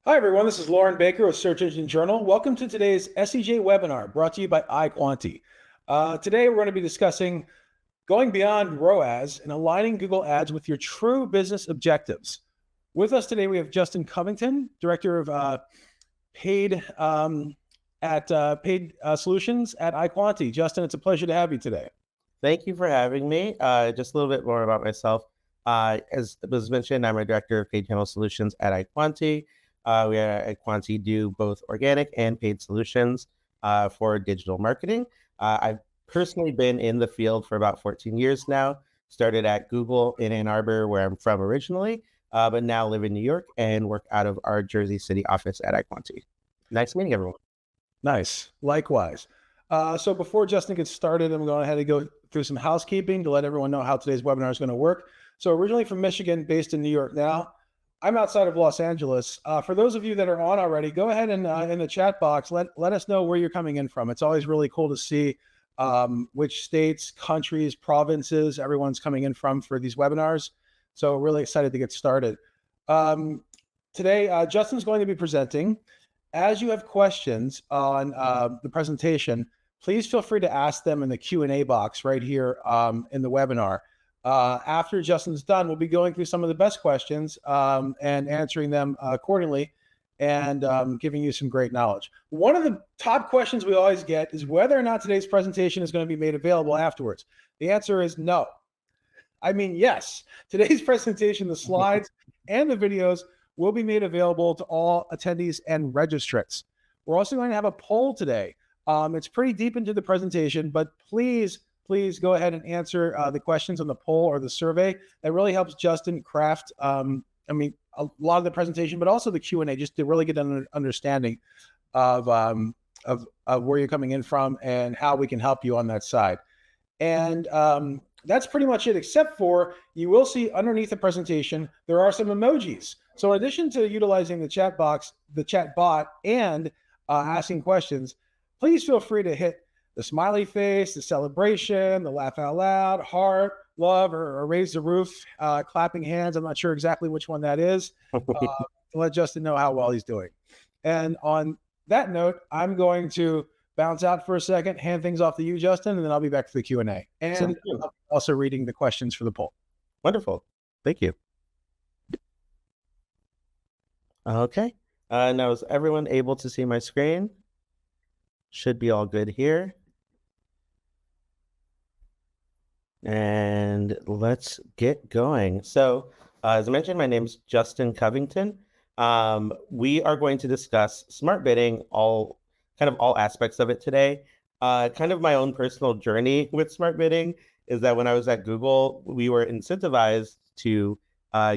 Hi, everyone. This is Lauren Baker with Search Engine Journal. Welcome to today's SEJ webinar brought to you by iQuanti. Today, we're going to be discussing going beyond ROAS and aligning Google Ads with your true business objectives. With us today, we have Justin Covington, Director of Paid Solutions at iQuanti. Justin, it's a pleasure to have you today. Thank you for having me. Just a little bit more about myself. As was mentioned, I'm a director of paid channel solutions at iQuanti. We at iQuanti do both organic and paid solutions for digital marketing. I've personally been in the field for about 14 years now. Started at Google in Ann Arbor, where I'm from originally, but now live in New York and work out of our Jersey City office at iQuanti. Nice meeting everyone. Nice. Likewise. So before Justin gets started, I'm going ahead and go through some housekeeping to let everyone know how today's webinar is going to work. So originally from Michigan, based in New York now. I'm outside of Los Angeles. For those of you that are on already, go ahead and in the chat box, let us know where you're coming in from. It's always really cool to see which states, countries, provinces everyone's coming in from for these webinars. So really excited to get started. Today, Justin's going to be presenting. As you have questions on the presentation, please feel free to ask them in the Q&A box right here in the webinar. After Justin's done, we'll be going through some of the best questions and answering them accordingly and giving you some great knowledge. One of the top questions we always get is whether or not today's presentation is going to be made available afterwards. The answer is no. I mean, yes. Today's presentation, the slides and the videos will be made available to all attendees and registrants. We're also going to have a poll today. It's pretty deep into the presentation, but please go ahead and answer the questions on the poll or the survey. That really helps Justin craft, a lot of the presentation, but also the Q&A, just to really get an understanding of where you're coming in from and how we can help you on that side. And that's pretty much it, except for you will see underneath the presentation, there are some emojis. So in addition to utilizing the chat box, the chat bot, and asking questions, please feel free to hit the smiley face, the celebration, the laugh out loud, heart, love, or raise the roof, clapping hands. I'm not sure exactly which one that is. To let Justin know how well he's doing. And on that note, I'm going to bounce out for a second, hand things off to you, Justin, and then I'll be back for the Q&A. And also reading the questions for the poll. Wonderful. Thank you. Okay. Now is everyone able to see my screen? Should be all good here. And let's get going. So as I mentioned, my name is Justin Covington. We are going to discuss smart bidding, all aspects of it today. Kind of my own personal journey with smart bidding is that when I was at Google, we were incentivized to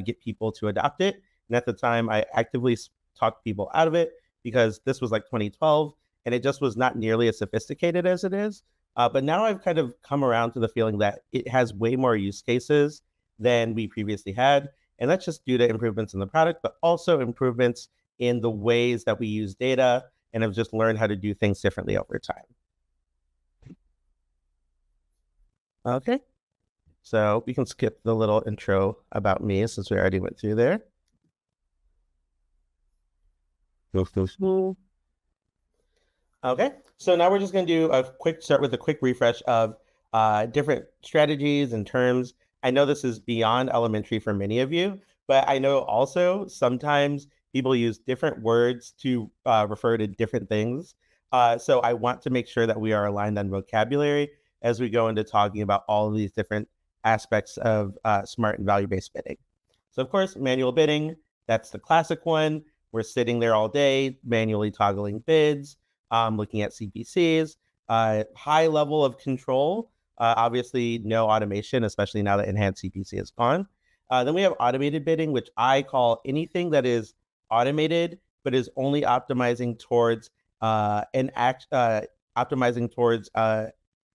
get people to adopt it. And at the time, I actively talked people out of it because this was like 2012 and it just was not nearly as sophisticated as it is. But now I've kind of come around to the feeling that it has way more use cases than we previously had. And that's just due to improvements in the product, but also improvements in the ways that we use data and have just learned how to do things differently over time. Okay. So we can skip the little intro about me since we already went through there. Okay, so now we're just going to do a quick start with a quick refresh of different strategies and terms. I know this is beyond elementary for many of you, but I know also sometimes people use different words to refer to different things. So I want to make sure that we are aligned on vocabulary as we go into talking about all of these different aspects of smart and value-based bidding. So of course, manual bidding, that's the classic one. We're sitting there all day, manually toggling bids, looking at CPCs, high level of control, obviously no automation, especially now that enhanced CPC is gone. Then we have automated bidding, which I call anything that is automated, but is only optimizing towards a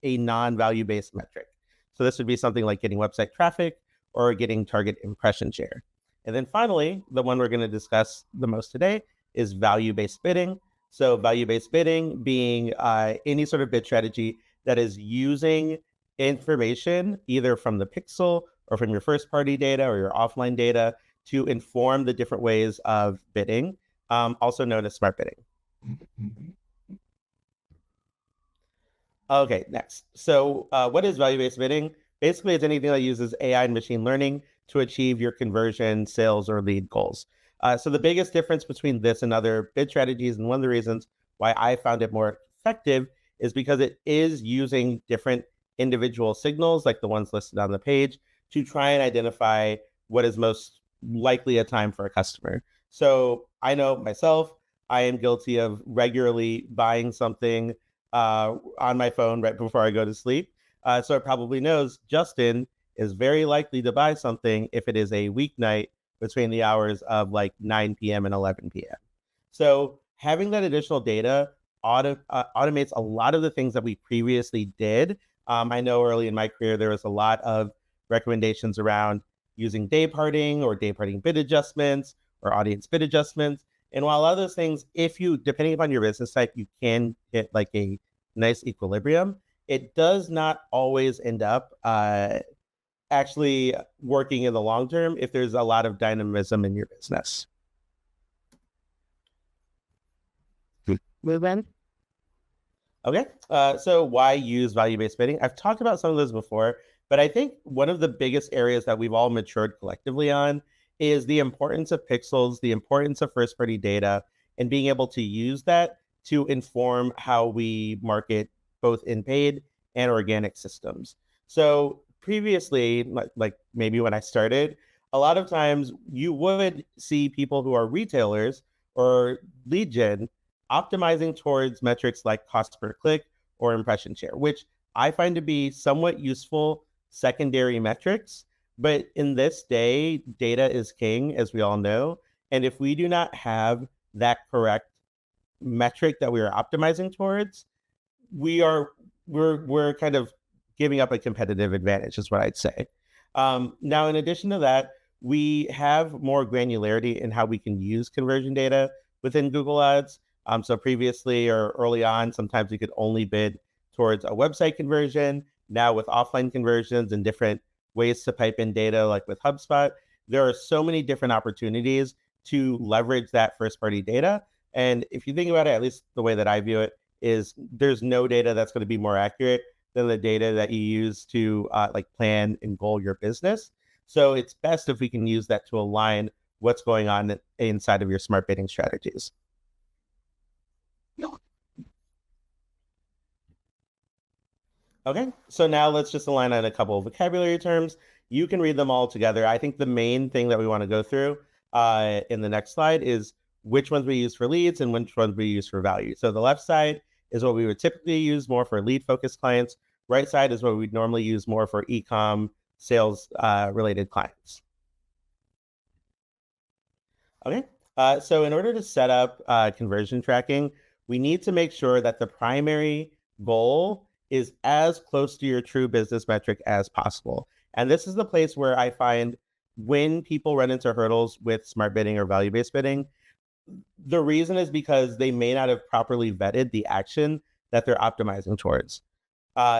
non-value-based metric. So this would be something like getting website traffic or getting target impression share. And then finally, the one we're going to discuss the most today is value-based bidding. So value-based bidding being any sort of bid strategy that is using information either from the pixel or from your first-party data or your offline data to inform the different ways of bidding. also known as smart bidding. Okay, next. So what is value-based bidding? Basically, it's anything that uses AI and machine learning to achieve your conversion, sales, or lead goals. So the biggest difference between this and other bid strategies, and one of the reasons why I found it more effective, is because it is using different individual signals, like the ones listed on the page, to try and identify what is most likely a time for a customer. So I know myself, I am guilty of regularly buying something on my phone right before I go to sleep. So it probably knows Justin is very likely to buy something if it is a weeknight between the hours of like 9 p.m. and 11 p.m. So having that additional data automates a lot of the things that we previously did. I know early in my career, there was a lot of recommendations around using day parting or day parting bid adjustments or audience bid adjustments. And while other things, if you, depending upon your business type, you can hit like a nice equilibrium, it does not always end up actually working in the long term if there's a lot of dynamism in your business. Okay, so why use value-based bidding? I've talked about some of those before, but I think one of the biggest areas that we've all matured collectively on is the importance of pixels, the importance of first-party data, and being able to use that to inform how we market both in paid and organic systems. So previously, like maybe when I started, a lot of times you would see people who are retailers or lead gen optimizing towards metrics like cost per click or impression share, which I find to be somewhat useful secondary metrics. But in this day, data is king, as we all know. And if we do not have that correct metric that we are optimizing towards, we're kind of giving up a competitive advantage, is what I'd say. Now, in addition to that, we have more granularity in how we can use conversion data within Google Ads. So previously or early on, sometimes we could only bid towards a website conversion. Now with offline conversions and different ways to pipe in data, like with HubSpot, there are so many different opportunities to leverage that first party data. And if you think about it, at least the way that I view it, is there's no data that's going to be more accurate than the data that you use to like plan and goal your business. So it's best if we can use that to align what's going on inside of your smart bidding strategies. Okay, so now let's just align on a couple of vocabulary terms. You can read them all together. I think the main thing that we want to go through in the next slide is which ones we use for leads and which ones we use for value. So the left side is what we would typically use more for lead-focused clients. Right side is what we'd normally use more for e-com sales related clients. Okay, so in order to set up conversion tracking, we need to make sure that the primary goal is as close to your true business metric as possible. And this is the place where I find when people run into hurdles with smart bidding or value-based bidding, the reason is because they may not have properly vetted the action that they're optimizing towards.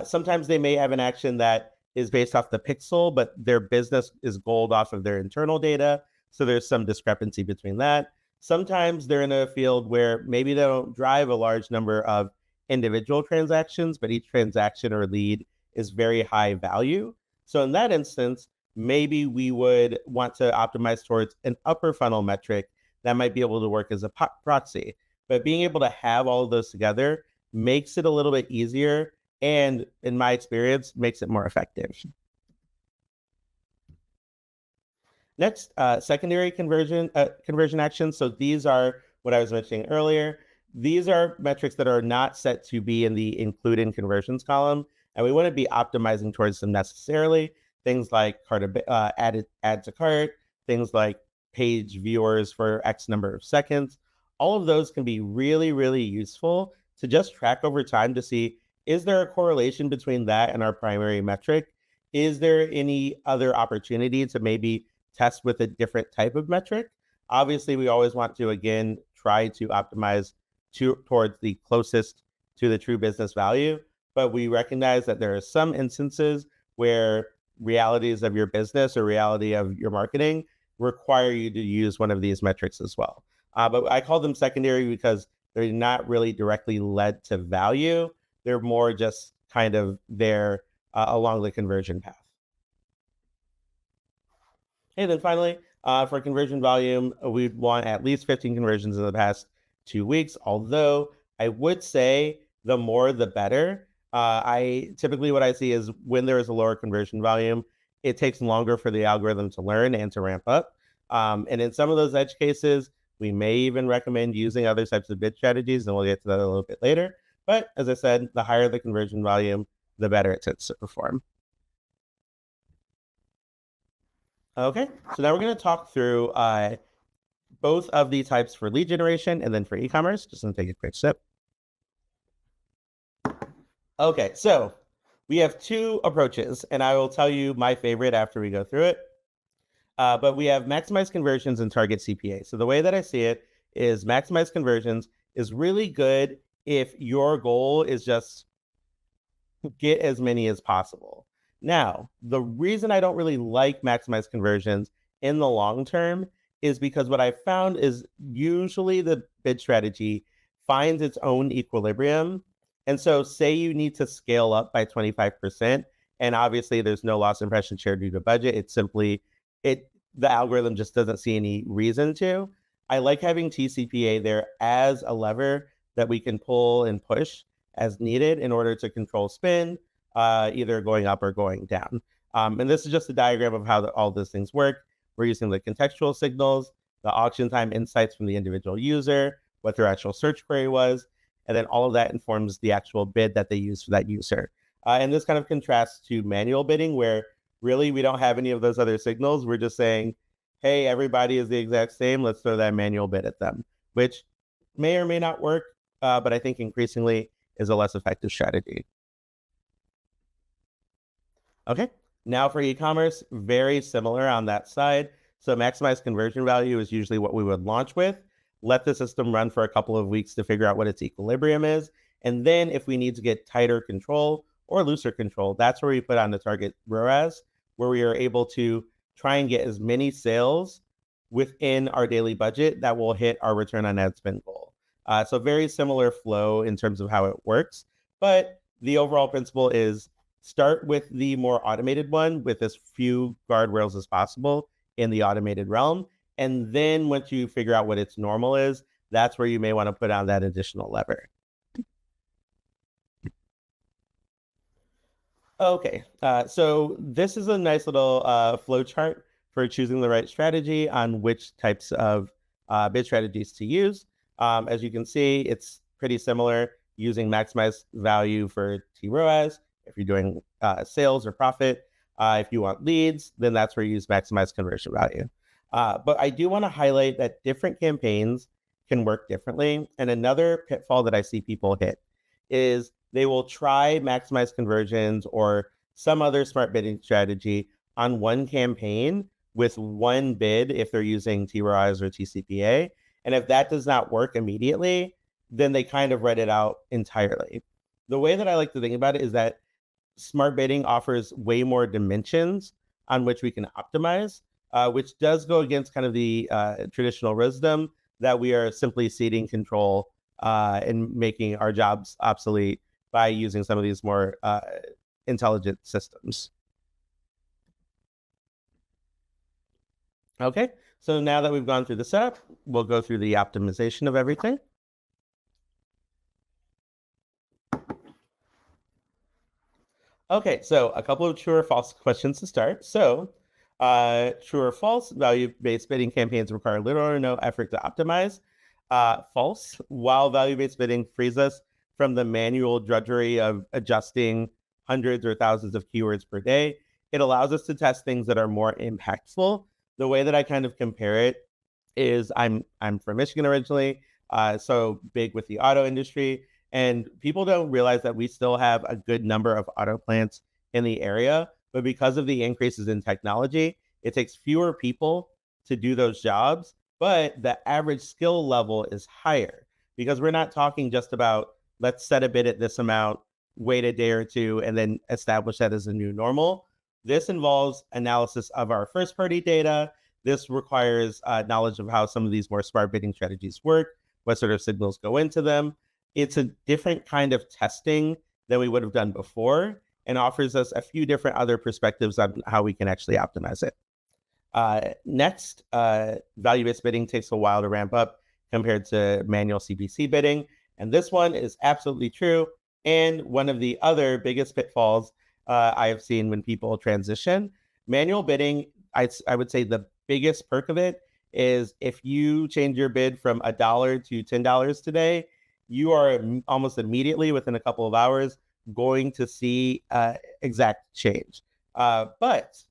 Sometimes they may have an action that is based off the pixel, but their business is goaled off of their internal data. So there's some discrepancy between that. Sometimes they're in a field where maybe they don't drive a large number of individual transactions, but each transaction or lead is very high value. So in that instance, maybe we would want to optimize towards an upper funnel metric that might be able to work as a proxy. But being able to have all of those together makes it a little bit easier and, in my experience, makes it more effective. Next, secondary conversion actions. So these are what I was mentioning earlier. These are metrics that are not set to be in the include in conversions column, and we want to be optimizing towards them necessarily. Things like add to cart, things like page viewers for X number of seconds. All of those can be really, really useful to just track over time to see, is there a correlation between that and our primary metric? Is there any other opportunity to maybe test with a different type of metric? Obviously, we always want to, again, try to optimize towards the closest to the true business value, but we recognize that there are some instances where realities of your business or reality of your marketing require you to use one of these metrics as well. But I call them secondary because they're not really directly led to value. They're more just kind of there along the conversion path. And then finally, for conversion volume, we'd want at least 15 conversions in the past 2 weeks. Although I would say the more the better. I typically what I see is when there is a lower conversion volume, it takes longer for the algorithm to learn and to ramp up. And in some of those edge cases, we may even recommend using other types of bid strategies, and we'll get to that a little bit later. But as I said, the higher the conversion volume, the better it tends to perform. Okay, so now we're going to talk through both of the types for lead generation and then for e-commerce. Just going to take a quick sip. Okay, so we have two approaches, and I will tell you my favorite after we go through it. But we have maximize conversions and target CPA. So the way that I see it is maximize conversions is really good if your goal is just get as many as possible. Now, the reason I don't really like maximize conversions in the long term is because what I found is usually the bid strategy finds its own equilibrium. And so, say you need to scale up by 25%, and obviously there's no loss impression share due to budget. It's simply the algorithm just doesn't see any reason to. I like having TCPA there as a lever that we can pull and push as needed in order to control spend, either going up or going down. And this is just a diagram of how all those things work. We're using the contextual signals, the auction time insights from the individual user, what their actual search query was, and then all of that informs the actual bid that they use for that user. And this kind of contrasts to manual bidding, where really we don't have any of those other signals. We're just saying, hey, everybody is the exact same. Let's throw that manual bid at them, which may or may not work, but I think increasingly is a less effective strategy. Okay, now for e-commerce, very similar on that side. So maximize conversion value is usually what we would launch with. Let the system run for a couple of weeks to figure out what its equilibrium is. And then if we need to get tighter control or looser control, that's where we put on the target ROAS, where we are able to try and get as many sales within our daily budget that will hit our return on ad spend goal. So very similar flow in terms of how it works, but the overall principle is start with the more automated one with as few guardrails as possible in the automated realm. And then once you figure out what its normal is, that's where you may want to put on that additional lever. Okay, so this is a nice little flow chart for choosing the right strategy on which types of bid strategies to use. As you can see, it's pretty similar using maximize value for TROAS. If you're doing sales or profit, if you want leads, then that's where you use maximize conversion value. But I do want to highlight that different campaigns can work differently. And another pitfall that I see people hit is they will try maximize conversions or some other smart bidding strategy on one campaign with one bid if they're using TROAS or TCPA. And if that does not work immediately, then they kind of read it out entirely. The way that I like to think about it is that smart bidding offers way more dimensions on which we can optimize, which does go against kind of the traditional wisdom that we are simply ceding control and making our jobs obsolete by using some of these more intelligent systems. Okay, so now that we've gone through the setup, we'll go through the optimization of everything. Okay, so a couple of true or false questions to start. So true or false, value-based bidding campaigns require little or no effort to optimize. False, while value-based bidding frees us from the manual drudgery of adjusting hundreds or thousands of keywords per day, it allows us to test things that are more impactful. The way that I kind of compare it is I'm from Michigan originally, so big with the auto industry. And people don't realize that we still have a good number of auto plants in the area. But because of the increases in technology, it takes fewer people to do those jobs. But the average skill level is higher because we're not talking just about let's set a bid at this amount, wait a day or two, and then establish that as a new normal. This involves analysis of our first party data, This requires knowledge of how some of these more smart bidding strategies work, what sort of signals go into them. It's a different kind of testing than we would have done before and offers us a few different other perspectives on how we can actually optimize it. Next, value-based bidding takes a while to ramp up compared to manual CPC bidding. And this one is absolutely true. And one of the other biggest pitfalls I have seen when people transition. Manual bidding, I would say the biggest perk of it is if you change your bid from $1 to $10 today, you are almost immediately within a couple of hours going to see exact change. But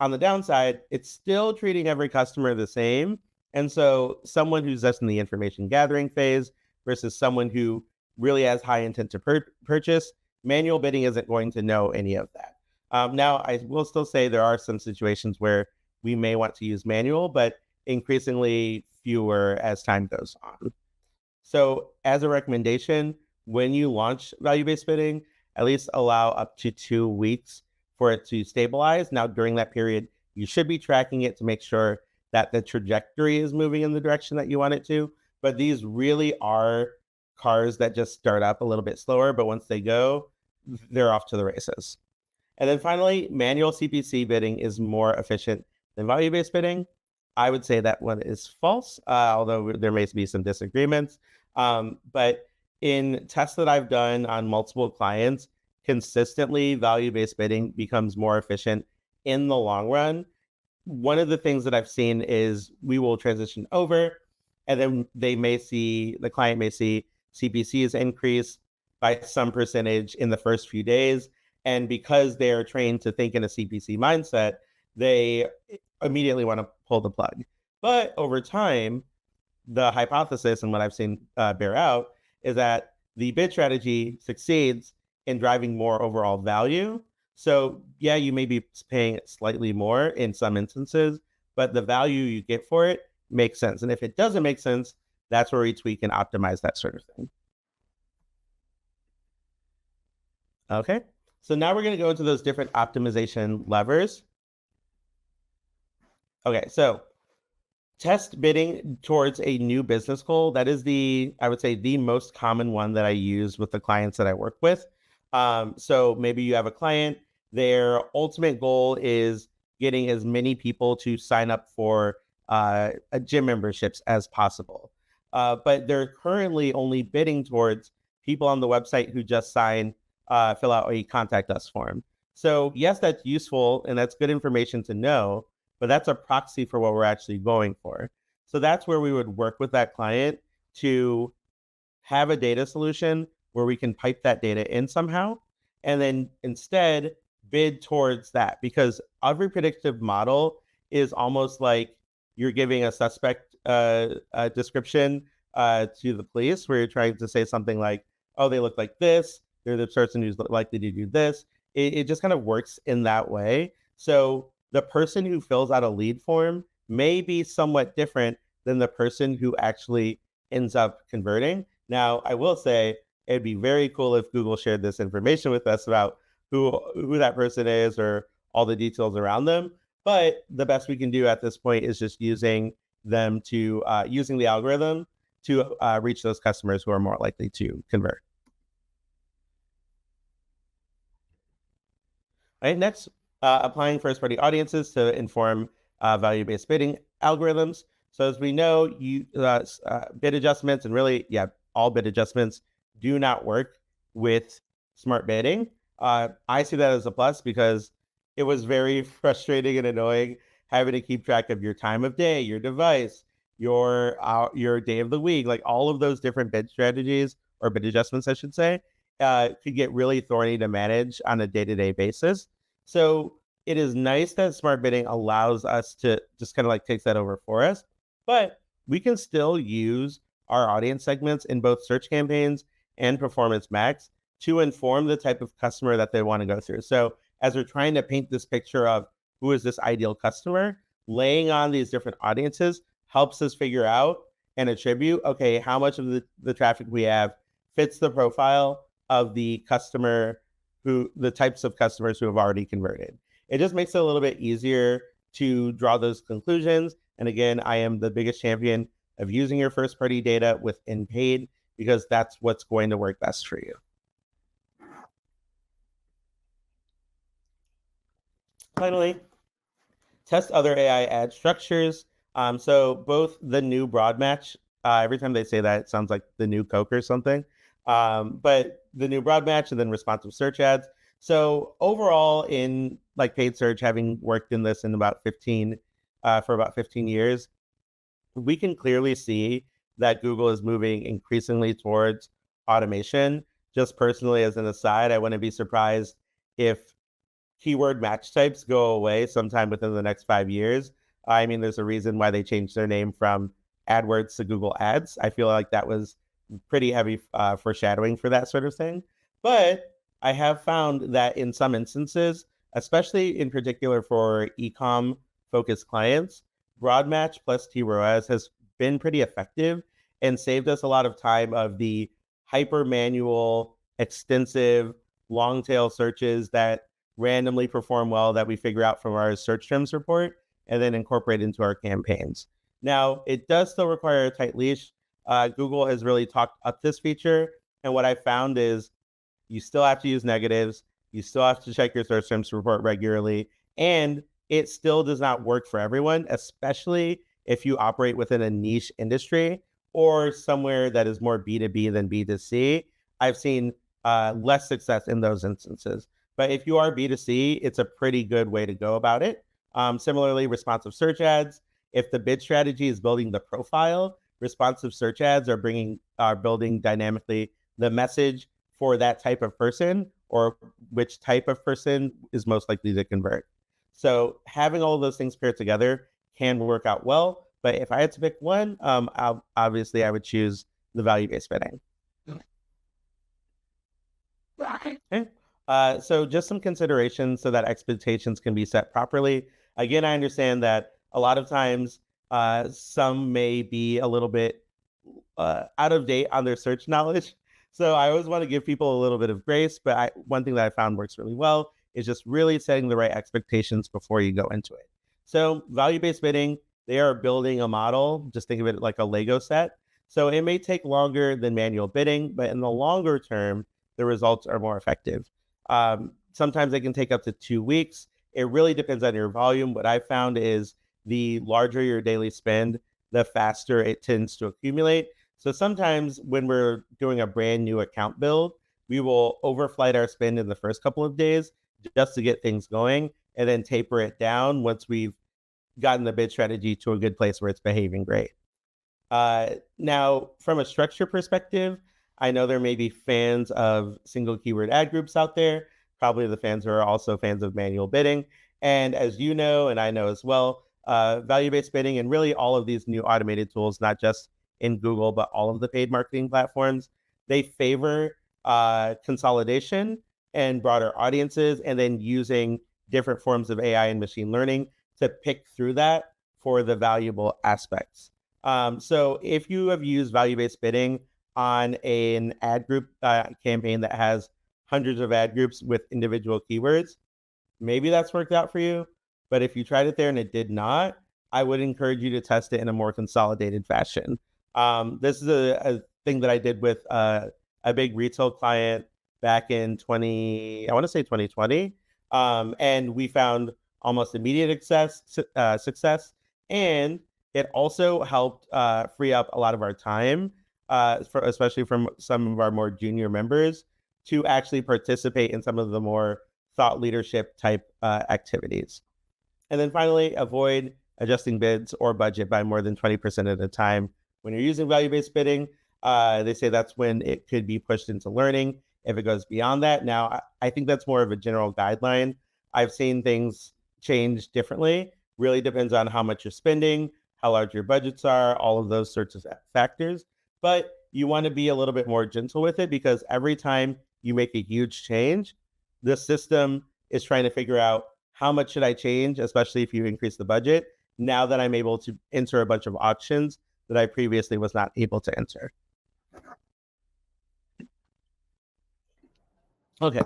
on the downside, it's still treating every customer the same. And so someone who's just in the information gathering phase versus someone who really has high intent to purchase, manual bidding isn't going to know any of that. Now, I will still say there are some situations where we may want to use manual, but increasingly fewer as time goes on. So as a recommendation, when you launch value-based bidding, at least allow up to 2 weeks for it to stabilize. Now, during that period, you should be tracking it to make sure that the trajectory is moving in the direction that you want it to. But these really are cars that just start up a little bit slower, but once they go, they're off to the races. And then finally, manual CPC bidding is more efficient than value-based bidding. I would say that one is false, although there may be some disagreements. But in tests that I've done on multiple clients, consistently value-based bidding becomes more efficient in the long run. One of the things that I've seen is we will transition over and then the client may see CPCs increase by some percentage in the first few days. And because they are trained to think in a CPC mindset, they immediately want to pull the plug. But over time, the hypothesis and what I've seen bear out is that the bid strategy succeeds in driving more overall value. So yeah, you may be paying slightly more in some instances, but the value you get for it makes sense. And if it doesn't make sense, that's where we tweak and optimize that sort of thing. Okay, so now we're going to go into those different optimization levers. Okay, so test bidding towards a new business goal. That is I would say, the most common one that I use with the clients that I work with. So maybe you have a client, their ultimate goal is getting as many people to sign up for gym memberships as possible. But they're currently only bidding towards people on the website who just fill out a contact us form. So yes, that's useful and that's good information to know, but that's a proxy for what we're actually going for. So that's where we would work with that client to have a data solution where we can pipe that data in somehow, and then instead bid towards that. Because every predictive model is almost like you're giving a suspect a description to the police, where you're trying to say something like, oh, they look like this, they're the person who's likely to do this. It just kind of works in that way. So the person who fills out a lead form may be somewhat different than the person who actually ends up converting. Now, I will say it'd be very cool if Google shared this information with us about who that person is or all the details around them. But the best we can do at this point is just using the algorithm to reach those customers who are more likely to convert. All right, next, applying first-party audiences to inform value-based bidding algorithms. So as we know, bid adjustments and really, all bid adjustments do not work with smart bidding. I see that as a plus because it was very frustrating and annoying having to keep track of your time of day, your device, your day of the week, like all of those different bid strategies or bid adjustments, I should say, could get really thorny to manage on a day-to-day basis. So it is nice that smart bidding allows us to just kind of like takes that over for us, but we can still use our audience segments in both search campaigns and Performance Max to inform the type of customer that they want to go through. So as we're trying to paint this picture of who is this ideal customer, laying on these different audiences helps us figure out and attribute, okay, how much of the traffic we have fits the profile of the types of customers who have already converted. It just makes it a little bit easier to draw those conclusions. And again, I am the biggest champion of using your first party data within paid because that's what's going to work best for you. Finally, test other AI ad structures. So both the new broad match, every time they say that, it sounds like the new Coke or something. But the new broad match and then responsive search ads. So overall, in like paid search, having worked in this in about 15 for about 15 years, we can clearly see that Google is moving increasingly towards automation. Just personally, as an aside, I wouldn't be surprised if keyword match types go away sometime within the next 5 years. I mean, there's a reason why they changed their name from AdWords to Google Ads. I feel like that was pretty heavy foreshadowing for that sort of thing. But I have found that in some instances, especially in particular for e-com focused clients, broad match plus ROAS has been pretty effective and saved us a lot of time of the hyper manual, extensive, long tail searches that randomly perform well that we figure out from our search trends report and then incorporate into our campaigns. Now, it does still require a tight leash. Google has really talked up this feature. And what I found is you still have to use negatives. You still have to check your search trends report regularly. And it still does not work for everyone, especially if you operate within a niche industry or somewhere that is more B2B than B2C. I've seen less success in those instances. But if you are B2C, it's a pretty good way to go about it. Similarly, responsive search ads. If the bid strategy is building the profile, responsive search ads are building dynamically the message for that type of person or which type of person is most likely to convert. So having all of those things paired together can work out well. But if I had to pick one, obviously I would choose the value-based bidding. Okay. So just some considerations so that expectations can be set properly. Again, I understand that a lot of times some may be a little bit out of date on their search knowledge. So I always want to give people a little bit of grace. But one thing that I found works really well is just really setting the right expectations before you go into it. So value-based bidding, they are building a model. Just think of it like a Lego set. So it may take longer than manual bidding, but in the longer term, the results are more effective. Sometimes they can take up to 2 weeks. It really depends on your volume. What I found is the larger your daily spend, the faster it tends to accumulate. So sometimes when we're doing a brand new account build, we will overflight our spend in the first couple of days just to get things going and then taper it down once we've gotten the bid strategy to a good place where it's behaving great. Now, from a structure perspective, I know there may be fans of single keyword ad groups out there, probably the fans who are also fans of manual bidding. And as you know, and I know as well, value-based bidding and really all of these new automated tools, not just in Google, but all of the paid marketing platforms, they favor consolidation and broader audiences, and then using different forms of AI and machine learning to pick through that for the valuable aspects. So if you have used value-based bidding on an ad group campaign that has hundreds of ad groups with individual keywords, maybe that's worked out for you. But if you tried it there and it did not, I would encourage you to test it in a more consolidated fashion. This is a thing that I did with a big retail client back in 2020. And we found almost immediate success. And it also helped free up a lot of our time, especially from some of our more junior members, to actually participate in some of the more thought leadership type activities. And then finally, avoid adjusting bids or budget by more than 20% at a time. When you're using value-based bidding, they say that's when it could be pushed into learning. If it goes beyond that, now I think that's more of a general guideline. I've seen things change differently. Really depends on how much you're spending, how large your budgets are, all of those sorts of factors. But you want to be a little bit more gentle with it because every time you make a huge change, the system is trying to figure out how much should I change, especially if you increase the budget, now that I'm able to enter a bunch of options that I previously was not able to enter. Okay.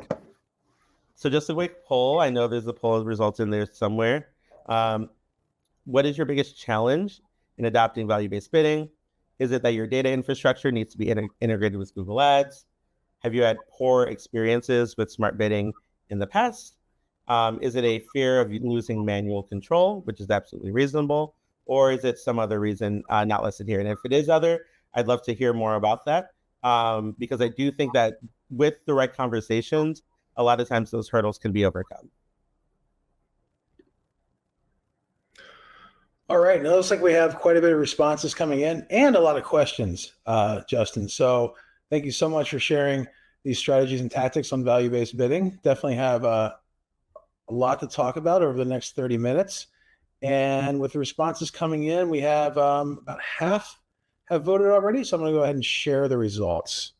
So just a quick poll. I know there's a poll results in there somewhere. what is your biggest challenge in adopting value-based bidding? Is it that your data infrastructure needs to be integrated with Google Ads? Have you had poor experiences with smart bidding in the past? Is it a fear of losing manual control, which is absolutely reasonable? Or is it some other reason not listed here? And if it is other, I'd love to hear more about that, because I do think that with the right conversations, a lot of times those hurdles can be overcome. All right. Now it looks like we have quite a bit of responses coming in and a lot of questions, Justin. So thank you so much for sharing these strategies and tactics on value-based bidding. Definitely have a lot to talk about over the next 30 minutes. And with the responses coming in, we have about half have voted already. So I'm going to go ahead and share the results.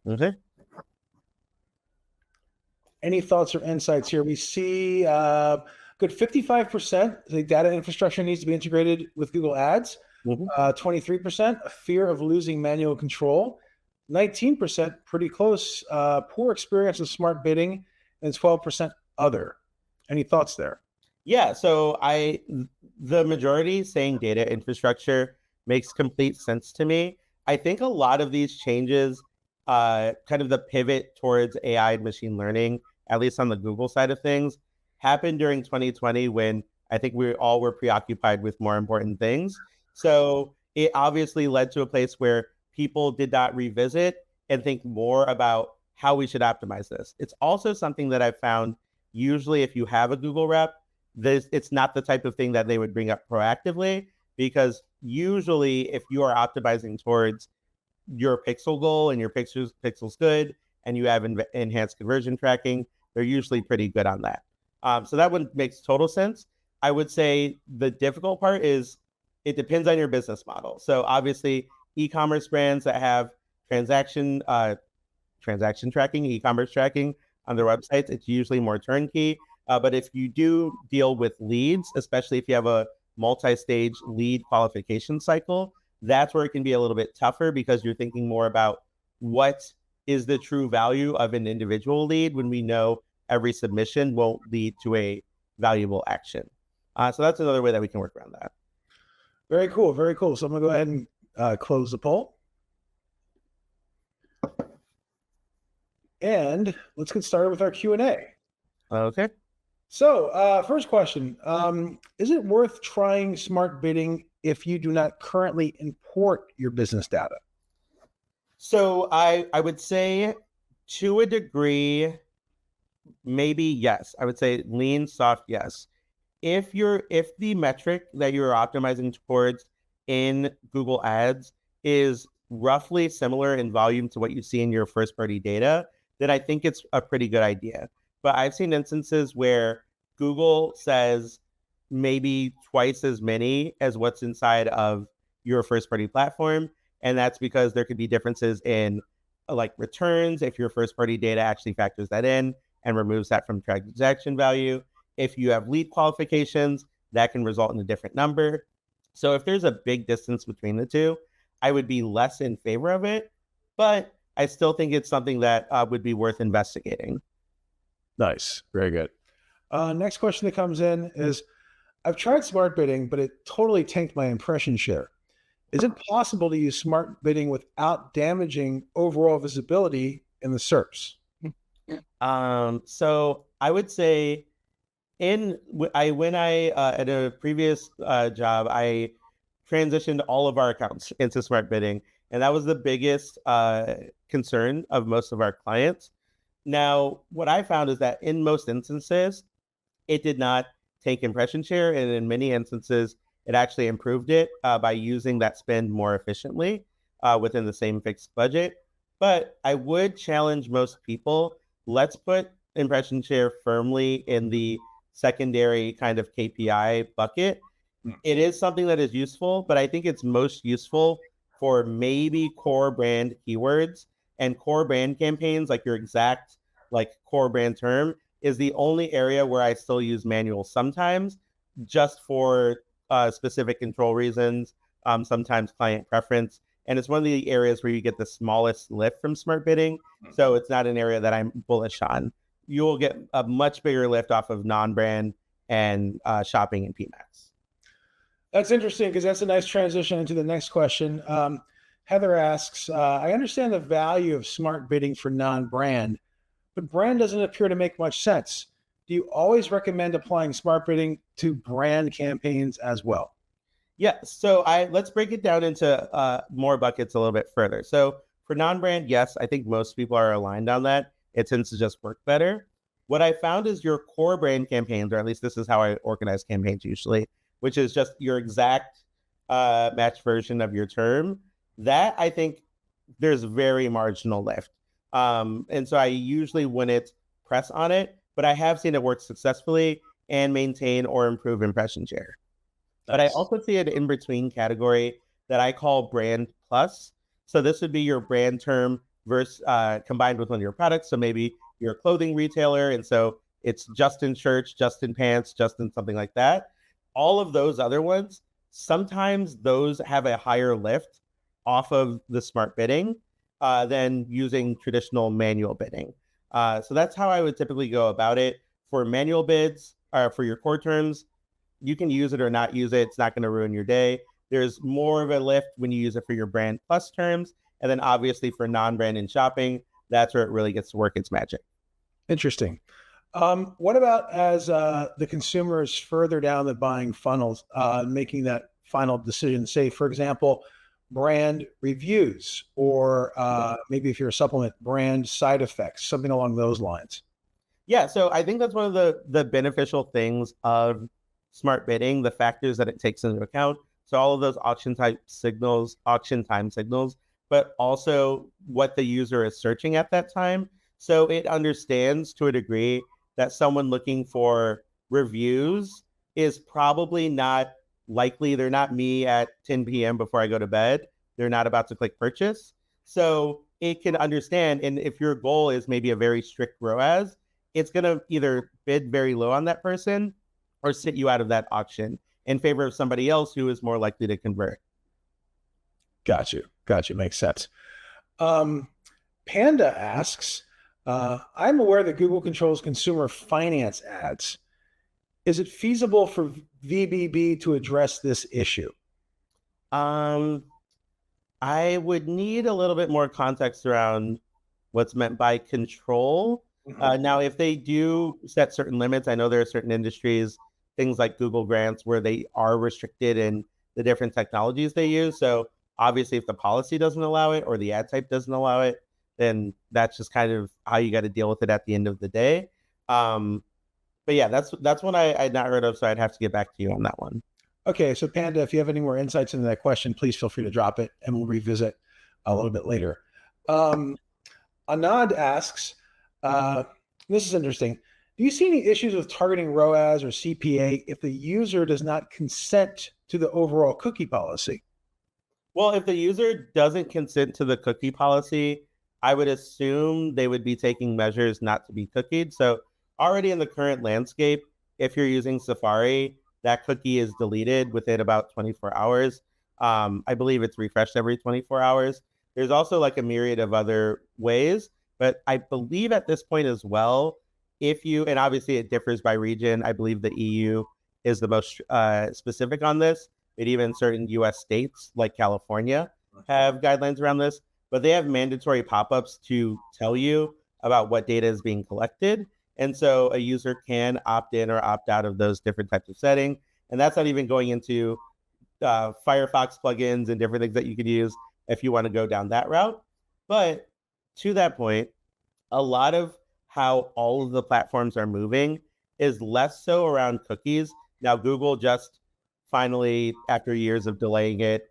Okay. Any thoughts or insights here? We see good 55% the data infrastructure needs to be integrated with Google Ads. 23% a fear of losing manual control. 19% pretty close, poor experience with smart bidding, and 12% other. Any thoughts there? Yeah, so the majority saying data infrastructure makes complete sense to me. I think a lot of these changes, kind of the pivot towards AI and machine learning, at least on the Google side of things, happened during 2020 when I think we all were preoccupied with more important things. So it obviously led to a place where people did not revisit and think more about how we should optimize this. It's also something that I've found, usually if you have a Google rep, it's not the type of thing that they would bring up proactively, because usually if you are optimizing towards your pixel goal and your pixel's good and you have enhanced conversion tracking, they're usually pretty good on that. So that one makes total sense. I would say the difficult part is it depends on your business model. So obviously e-commerce brands that have transaction tracking, e-commerce tracking on their websites, it's usually more turnkey. But if you do deal with leads, especially if you have a multi-stage lead qualification cycle, that's where it can be a little bit tougher, because you're thinking more about what is the true value of an individual lead when we know every submission won't lead to a valuable action. So that's another way that we can work around that. Very cool. Very cool. So I'm going to go ahead and close the poll. And let's get started with our Q&A. Okay. So first question, is it worth trying smart bidding if you do not currently import your business data? So I would say to a degree, maybe yes. I would say lean, soft, yes. If the metric that you're optimizing towards in Google Ads is roughly similar in volume to what you see in your first party data, then I think it's a pretty good idea. But I've seen instances where Google says maybe twice as many as what's inside of your first party platform. And that's because there could be differences in like returns, if your first party data actually factors that in and removes that from transaction value. If you have lead qualifications, that can result in a different number. So if there's a big distance between the two, I would be less in favor of it, but I still think it's something that would be worth investigating. Nice. Very good. Next question that comes in is, I've tried smart bidding, but it totally tanked my impression share. Is it possible to use smart bidding without damaging overall visibility in the SERPs? So I would say when I at a previous job, I transitioned all of our accounts into smart bidding, and that was the biggest concern of most of our clients. Now, what I found is that in most instances, it did not take impression share, and in many instances, it actually improved it by using that spend more efficiently within the same fixed budget. But I would challenge most people, let's put impression share firmly in the secondary kind of KPI bucket. It is something that is useful, but I think it's most useful for maybe core brand keywords and core brand campaigns, like your exact like core brand term is the only area where I still use manual sometimes, just for specific control reasons, sometimes client preference. And it's one of the areas where you get the smallest lift from smart bidding. So it's not an area that I'm bullish on. You'll get a much bigger lift off of non-brand and shopping and PMAX. That's interesting because that's a nice transition into the next question. Heather asks, I understand the value of smart bidding for non-brand, but brand doesn't appear to make much sense. Do you always recommend applying smart bidding to brand campaigns as well? Yeah, so I let's break it down into more buckets a little bit further. So for non-brand, yes, I think most people are aligned on that. It tends to just work better. What I found is your core brand campaigns, or at least this is how I organize campaigns usually, which is just your exact match version of your term. That I think there's very marginal lift. And so I usually wouldn't press on it, but I have seen it work successfully and maintain or improve impression share. But I Nice. also see an in between category that I call brand plus. So this would be your brand term versus combined with one of your products. So maybe you're a clothing retailer, and so it's just in shirts, just in pants, just in something like that. All of those other ones, sometimes those have a higher lift off of the smart bidding than using traditional manual bidding. So that's how I would typically go about it for manual bids or for your core terms. You can use it or not use it. It's not going to ruin your day. There's more of a lift when you use it for your brand plus terms. And then obviously for non-brand and shopping, that's where it really gets to work its magic. Interesting. What about as the consumer is further down the buying funnels, making that final decision? Say, for example, brand reviews, or maybe if you're a supplement, brand side effects, something along those lines. Yeah, so I think that's one of the beneficial things of smart bidding, the factors that it takes into account. So all of those auction type signals, auction time signals, but also what the user is searching at that time. So it understands to a degree that someone looking for reviews is probably not likely. They're not me at 10 p.m. before I go to bed. They're not about to click purchase. So it can understand. And if your goal is maybe a very strict ROAS, it's going to either bid very low on that person or sit you out of that auction in favor of somebody else who is more likely to convert. Got you. Got you. Makes sense. Um, Panda asks, I'm aware that Google controls consumer finance ads. Is it feasible for VBB to address this issue? Um, I would need a little bit more context around what's meant by control. Now, if they do set certain limits, I know there are certain industries, things like Google Grants, where they are restricted in the different technologies they use. So obviously, if the policy doesn't allow it or the ad type doesn't allow it, then that's just kind of how you got to deal with it at the end of the day. Um, but yeah, that's one I'd not heard of, so I'd have to get back to you on that one. Okay, so Panda, if you have any more insights into that question, please feel free to drop it and we'll revisit a little bit later. Anand asks, this is interesting. Do you see any issues with targeting ROAS or CPA if the user does not consent to the overall cookie policy? Well, if the user doesn't consent to the cookie policy, I would assume they would be taking measures not to be cookied. So already in the current landscape, if you're using Safari, that cookie is deleted within about 24 hours. I believe it's refreshed every 24 hours. There's also like a myriad of other ways, but I believe at this point as well, if you, and obviously it differs by region, I believe the EU is the most specific on this. But even certain US states like California have guidelines around this, but they have mandatory pop-ups to tell you about what data is being collected. And so a user can opt in or opt out of those different types of setting. And that's not even going into Firefox plugins and different things that you could use if you want to go down that route. But to that point, a lot of how all of the platforms are moving is less so around cookies. Now, Google just finally, after years of delaying it,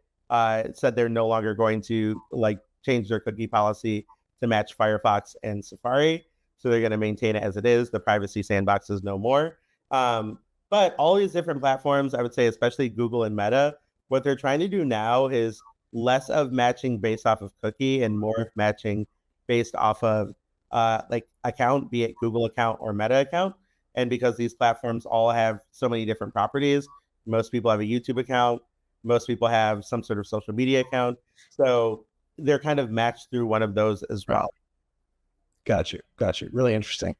said they're no longer going to like change their cookie policy to match Firefox and Safari. So they're going to maintain it as it is. The privacy sandbox is no more. But all these different platforms, I would say, especially Google and Meta, what they're trying to do now is less of matching based off of cookie and more of matching based off of like account, be it Google account or Meta account. And because these platforms all have so many different properties, most people have a YouTube account. Most people have some sort of social media account. So they're kind of matched through one of those as well. Got you. Got you. Really interesting.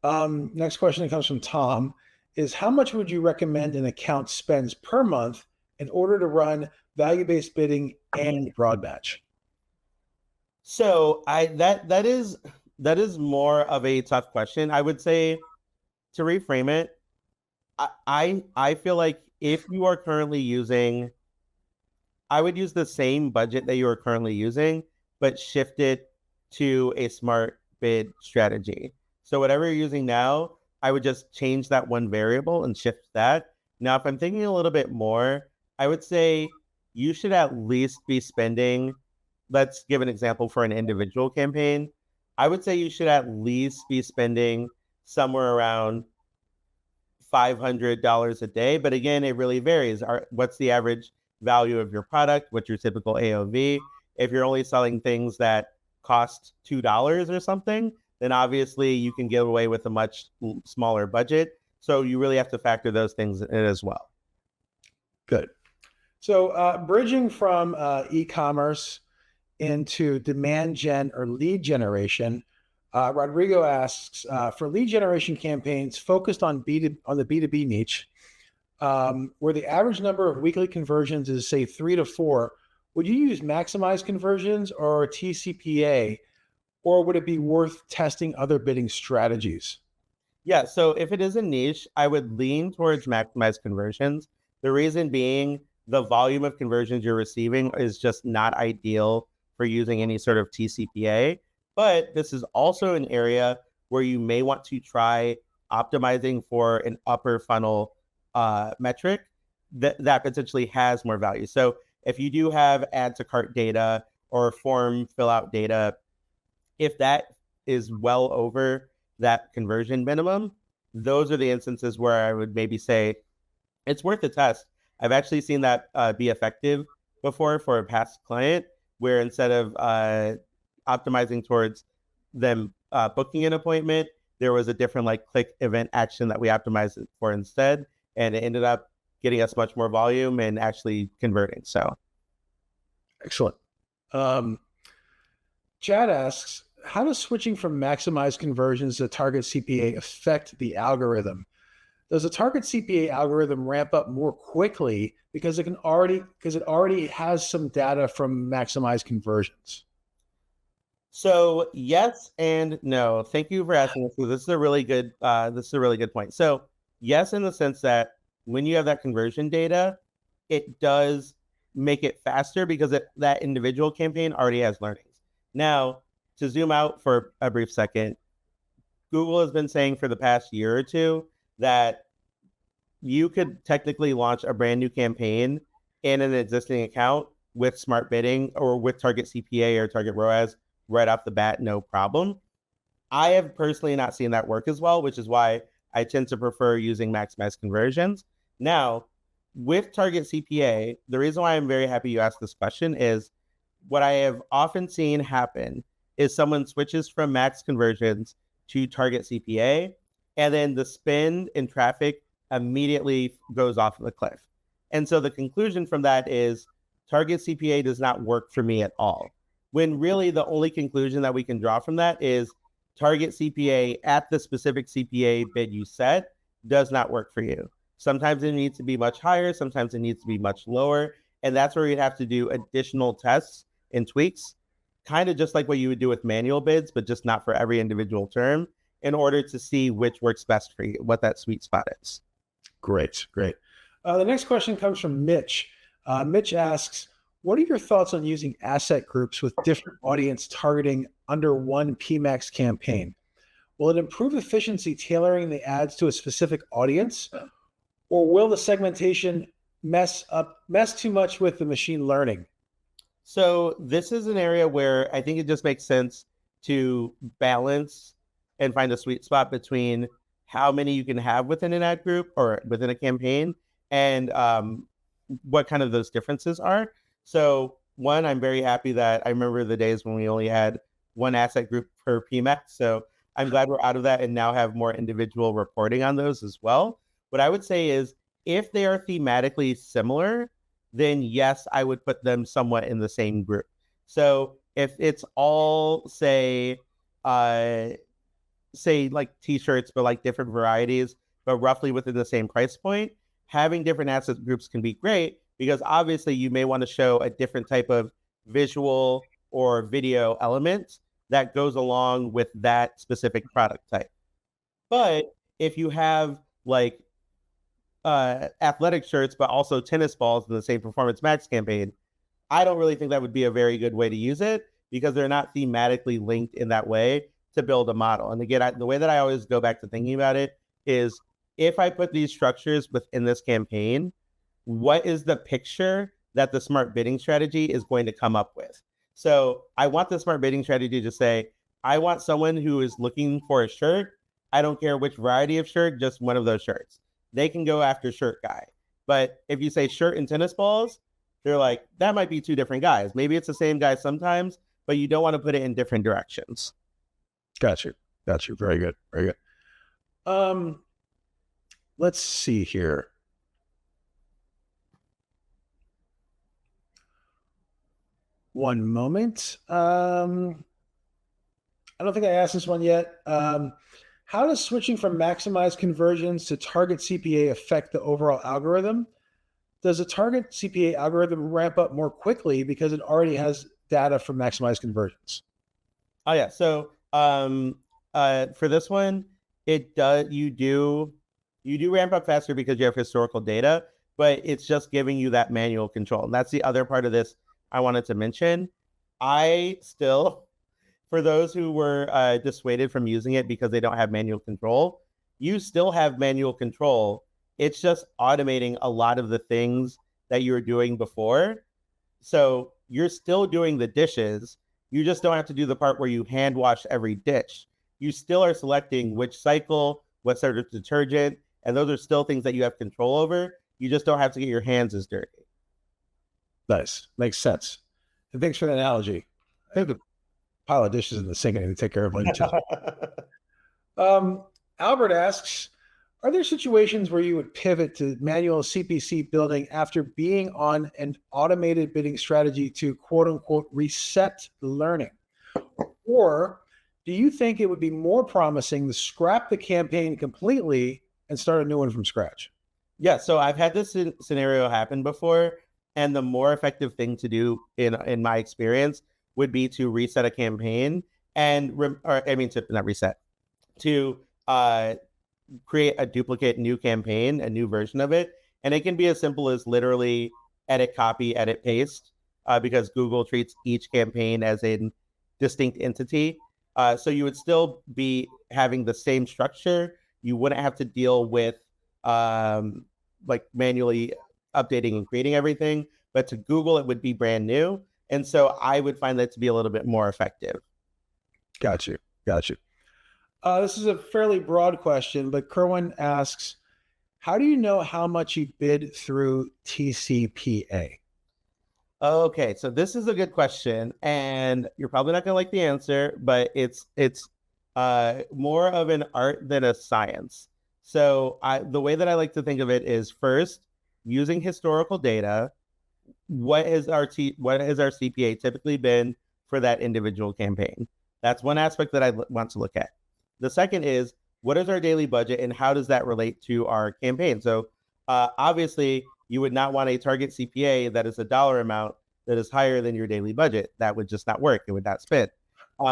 Next question that comes from Tom is how much would you recommend an account spends per month in order to run value-based bidding and broad batch? So that is more of a tough question. I would say, to reframe it, I feel like if you are currently using, I would use the same budget that you are currently using, but shift it to a smart bid strategy. So whatever you're using now, I would just change that one variable and shift that. Now, if I'm thinking a little bit more, I would say you should at least be spending, let's give an example for an individual campaign. I would say you should at least be spending somewhere around $500 a day. But again, it really varies. What's the average value of your product? What's your typical AOV? If you're only selling things that cost $2 or something, then obviously you can get away with a much smaller budget. So you really have to factor those things in as well. Good. So bridging from e-commerce into demand gen or lead generation, Rodrigo asks, for lead generation campaigns focused on the B2B niche, where the average number of weekly conversions is, say, 3 to 4, would you use maximized conversions or TCPA, or would it be worth testing other bidding strategies? Yeah, so if it is a niche, I would lean towards maximized conversions. The reason being, the volume of conversions you're receiving is just not ideal for using any sort of TCPA. But this is also an area where you may want to try optimizing for an upper funnel metric that potentially has more value. So if you do have add to cart data or form fill out data, if that is well over that conversion minimum, those are the instances where I would maybe say it's worth a test. I've actually seen that be effective before for a past client, where instead of optimizing towards them booking an appointment, there was a different like click event action that we optimized it for instead, and it ended up getting us much more volume and actually converting. So Excellent. Chad asks, how does switching from maximized conversions to target CPA affect the algorithm? Does the target CPA algorithm ramp up more quickly because it already has some data from maximized conversions? So yes and no. Thank you for asking this. This is a really good point. So yes, in the sense that when you have that conversion data, it does make it faster because that individual campaign already has learnings. Now, to zoom out for a brief second, Google has been saying for the past year or two that you could technically launch a brand new campaign in an existing account with smart bidding or with target CPA or target ROAS right off the bat, no problem. I have personally not seen that work as well, which is why I tend to prefer using maximized conversions. Now, with target CPA, the reason why I'm very happy you asked this question is what I have often seen happen is someone switches from max conversions to target CPA, and then the spend and traffic immediately goes off the cliff. And so the conclusion from that is target CPA does not work for me at all. When really the only conclusion that we can draw from that is target CPA at the specific CPA bid you set does not work for you. Sometimes it needs to be much higher, sometimes it needs to be much lower. And that's where you'd have to do additional tests and tweaks, kind of just like what you would do with manual bids, but just not for every individual term, in order to see which works best for you, what that sweet spot is. Great, great. The next question comes from Mitch. Mitch asks, what are your thoughts on using asset groups with different audience targeting under one PMAX campaign? Will it improve efficiency tailoring the ads to a specific audience, or will the segmentation mess too much with the machine learning? So this is an area where I think it just makes sense to balance and find a sweet spot between how many you can have within an ad group or within a campaign and what kind of those differences are. So one, I'm very happy that I remember the days when we only had one asset group per PMAX. So I'm glad we're out of that and now have more individual reporting on those as well. What I would say is if they are thematically similar, then yes, I would put them somewhat in the same group. So if it's all say like t-shirts, but like different varieties, but roughly within the same price point, having different asset groups can be great because obviously you may want to show a different type of visual or video element that goes along with that specific product type. But if you have like athletic shirts, but also tennis balls in the same Performance Max campaign, I don't really think that would be a very good way to use it because they're not thematically linked in that way to build a model. And again, the way that I always go back to thinking about it is if I put these structures within this campaign, what is the picture that the smart bidding strategy is going to come up with? So I want the smart bidding strategy to say, I want someone who is looking for a shirt. I don't care which variety of shirt, just one of those shirts. They can go after shirt guy. But if you say shirt and tennis balls, they're like, that might be two different guys. Maybe it's the same guy sometimes, but you don't want to put it in different directions. Got you. Very good. Very good. Let's see here. One moment. I don't think I asked this one yet. How does switching from maximize conversions to target CPA affect the overall algorithm? Does a target CPA algorithm ramp up more quickly because it already has data from maximize conversions? Oh yeah. So for this one, it does you do ramp up faster because you have historical data, but it's just giving you that manual control. And that's the other part of this I wanted to mention. I still, for those who were dissuaded from using it because they don't have manual control, you still have manual control. It's just automating a lot of the things that you were doing before. So you're still doing the dishes. You just don't have to do the part where you hand wash every dish. You still are selecting which cycle, what sort of detergent, and those are still things that you have control over. You just don't have to get your hands as dirty. Nice. Makes sense. And thanks for the analogy. I think the pile of dishes in the sink I need to take care of later. Albert asks, are there situations where you would pivot to manual CPC building after being on an automated bidding strategy to quote unquote reset learning? Or do you think it would be more promising to scrap the campaign completely and start a new one from scratch? Yeah, so I've had this scenario happen before, and the more effective thing to do in my experience would be to reset a campaign and to not reset, to create a duplicate new campaign, a new version of it. And it can be as simple as literally edit, copy, edit, paste, because Google treats each campaign as a distinct entity. So you would still be having the same structure. You wouldn't have to deal with like manually updating and creating everything, but to Google, it would be brand new. And so I would find that to be a little bit more effective. Got you. This is a fairly broad question, but Kerwin asks, how do you know how much you bid through TCPA? Okay, so this is a good question, and you're probably not going to like the answer, but it's more of an art than a science. So the way that I like to think of it is first using historical data. What has our CPA typically been for that individual campaign? That's one aspect that I want to look at. The second is, what is our daily budget and how does that relate to our campaign? So obviously, you would not want a target CPA that is a dollar amount that is higher than your daily budget. That would just not work. It would not spin.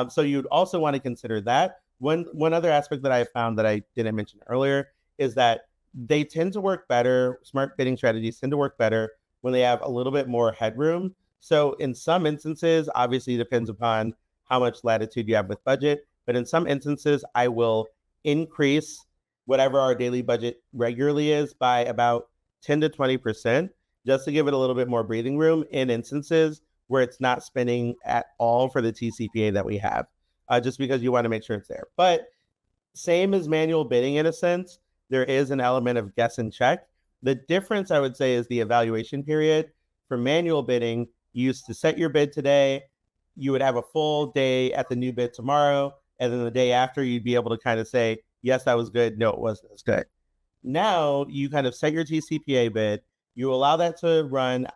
So you'd also want to consider that. One other aspect that I found that I didn't mention earlier is that they tend to work better. Smart bidding strategies tend to work better when they have a little bit more headroom. So in some instances, obviously it depends upon how much latitude you have with budget. But in some instances, I will increase whatever our daily budget regularly is by about 10 to 20%, just to give it a little bit more breathing room in instances where it's not spending at all for the TCPA that we have, just because you want to make sure it's there. But same as manual bidding in a sense, there is an element of guess and check. The difference, I would say, is the evaluation period. For manual bidding, you used to set your bid today, you would have a full day at the new bid tomorrow, and then the day after, you'd be able to kind of say, yes, that was good. No, it wasn't as good. Now you kind of set your TCPA bid. You allow that to run,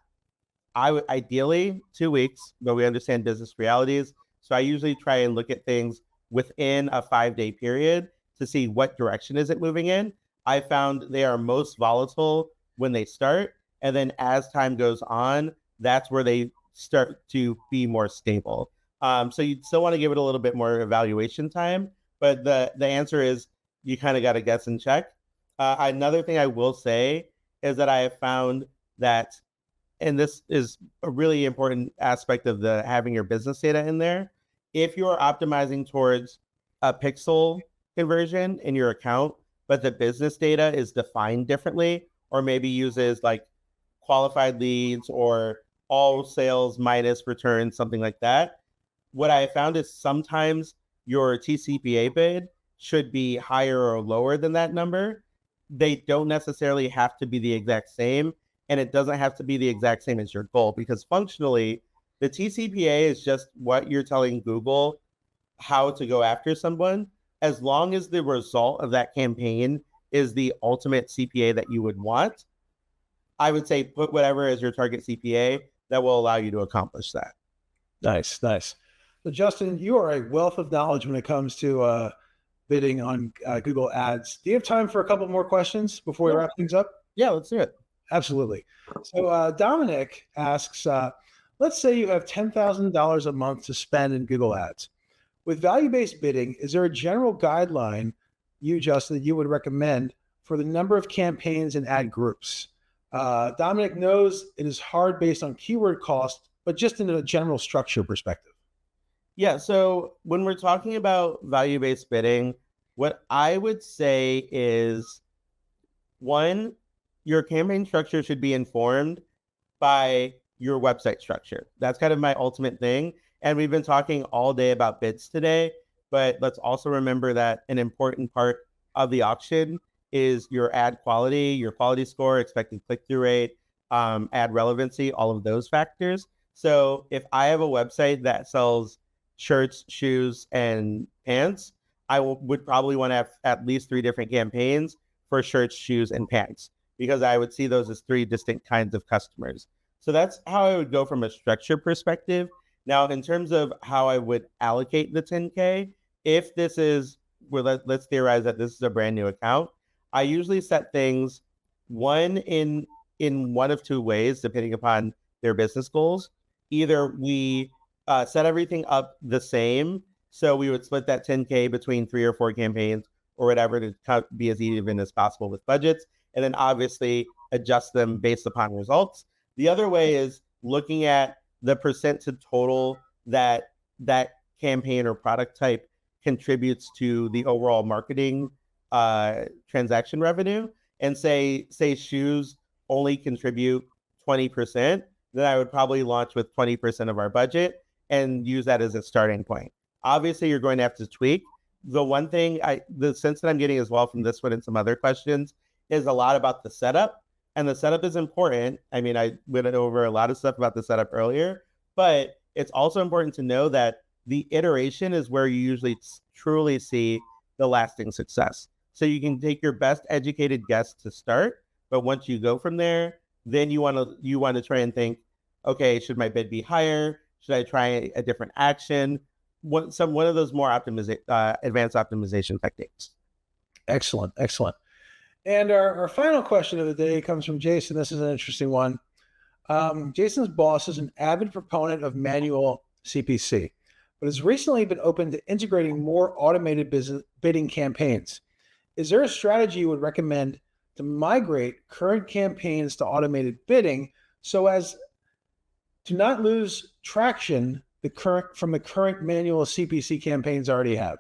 ideally 2 weeks, but we understand business realities. So I usually try and look at things within a 5-day period to see what direction is it moving in. I found they are most volatile when they start, And then as time goes on, that's where they start to be more stable. So you still want to give it a little bit more evaluation time, but the answer is you kind of got to guess and check. Another thing I will say is that I have found that, and this is a really important aspect of the having your business data in there. If you're optimizing towards a pixel conversion in your account, but the business data is defined differently, or maybe uses like qualified leads or all sales minus returns, something like that. What I found is sometimes your TCPA bid should be higher or lower than that number. They don't necessarily have to be the exact same, and it doesn't have to be the exact same as your goal, because functionally, the TCPA is just what you're telling Google how to go after someone. As long as the result of that campaign is the ultimate CPA that you would want, I would say put whatever as your target CPA that will allow you to accomplish that. Nice, nice. So, Justin, you are a wealth of knowledge when it comes to bidding on Google Ads. Do you have time for a couple more questions before we wrap things up? Yeah, let's do it. Absolutely. So, Dominic asks, let's say you have $10,000 a month to spend in Google Ads. With value-based bidding, is there a general guideline you, Justin, that you would recommend for the number of campaigns and ad groups? Dominic knows it is hard based on keyword cost, but just in a general structure perspective. Yeah, so when we're talking about value-based bidding, what I would say is, one, your campaign structure should be informed by your website structure. That's kind of my ultimate thing. And we've been talking all day about bids today, but let's also remember that an important part of the auction is your ad quality, your quality score, expected click-through rate, ad relevancy, all of those factors. So if I have a website that sells shirts, shoes, and pants, I would probably want to have at least 3 different campaigns for shirts, shoes, and pants, because I would see those as 3 distinct kinds of customers. So that's how I would go from a structure perspective. Now, in terms of how I would allocate the 10K, if this is, well, let's theorize that this is a brand new account, I usually set things one in one of 2 ways, depending upon their business goals. Either we set everything up the same, so we would split that 10K between 3 or 4 campaigns or whatever to be as even as possible with budgets, and then obviously adjust them based upon results. The other way is looking at the percent to total that campaign or product type contributes to the overall marketing transaction revenue, and say shoes only contribute 20%, then I would probably launch with 20% of our budget and use that as a starting point. Obviously, you're going to have to tweak. The one thing the sense that I'm getting as well from this one and some other questions is a lot about the setup. And the setup is important. I mean, I went over a lot of stuff about the setup earlier, but it's also important to know that the iteration is where you usually truly see the lasting success. So you can take your best educated guess to start, but once you go from there, then you want to try and think, okay, should my bid be higher? Should I try a different action? One of those more advanced optimization techniques. Excellent, excellent. And our final question of the day comes from Jason. This is an interesting one. Jason's boss is an avid proponent of manual CPC, but has recently been open to integrating more automated business bidding campaigns. Is there a strategy you would recommend to migrate current campaigns to automated bidding so as to not lose traction from the current manual CPC campaigns already have?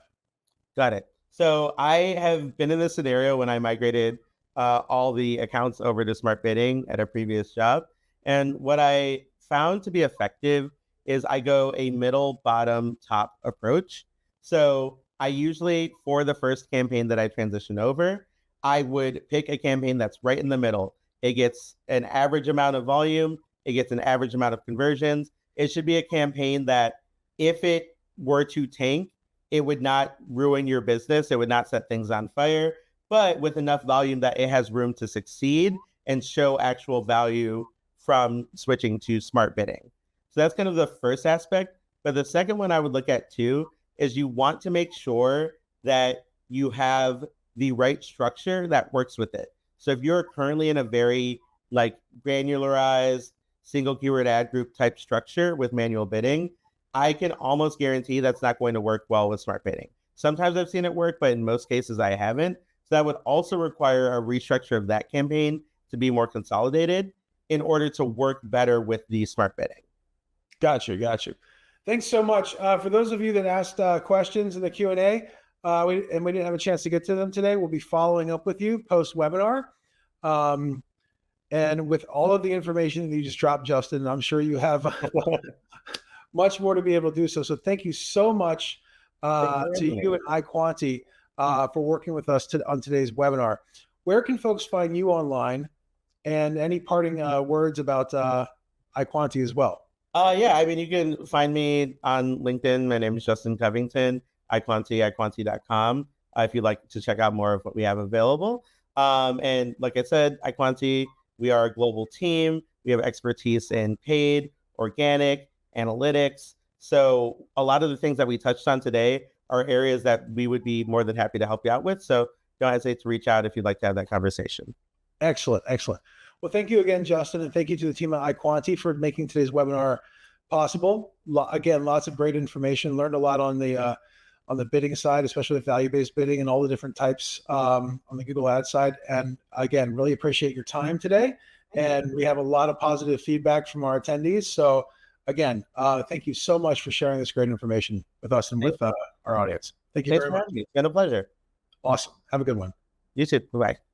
Got it. So I have been in this scenario when I migrated all the accounts over to smart bidding at a previous job. And what I found to be effective is I go a middle, bottom, top approach. So I usually, for the first campaign that I transition over, I would pick a campaign that's right in the middle. It gets an average amount of volume. It gets an average amount of conversions. It should be a campaign that if it were to tank, it would not ruin your business. It would not set things on fire, but with enough volume that it has room to succeed and show actual value from switching to smart bidding. So that's kind of the first aspect. But the second one I would look at too is you want to make sure that you have the right structure that works with it. So if you're currently in a very like granularized single keyword ad group type structure with manual bidding, I can almost guarantee that's not going to work well with smart bidding. Sometimes I've seen it work, but in most cases I haven't. So that would also require a restructure of that campaign to be more consolidated in order to work better with the smart bidding. Got you. Thanks so much. For those of you that asked questions in the Q&A, we didn't have a chance to get to them today, we'll be following up with you post-webinar. And with all of the information that you just dropped, Justin, I'm sure you have much more to be able to do so. So thank you so much to you and iQuanti for working with us on today's webinar. Where can folks find you online, and any parting words about iQuanti as well? Yeah, I mean, you can find me on LinkedIn. My name is Justin Covington, iQuanti.com, if you'd like to check out more of what we have available. And like I said, iQuanti, we are a global team. We have expertise in paid, organic, analytics. So a lot of the things that we touched on today are areas that we would be more than happy to help you out with. So don't hesitate to reach out if you'd like to have that conversation. Excellent. Well, thank you again, Justin, and thank you to the team at iQuanti for making today's webinar possible. Again, lots of great information. Learned a lot on the bidding side, especially with value-based bidding and all the different types on the Google Ads side. And again, really appreciate your time today. And we have a lot of positive feedback from our attendees. So again, thank you so much for sharing this great information with us and with our audience. Thank you very much. It's been a pleasure. Awesome. Have a good one. You too. Bye-bye.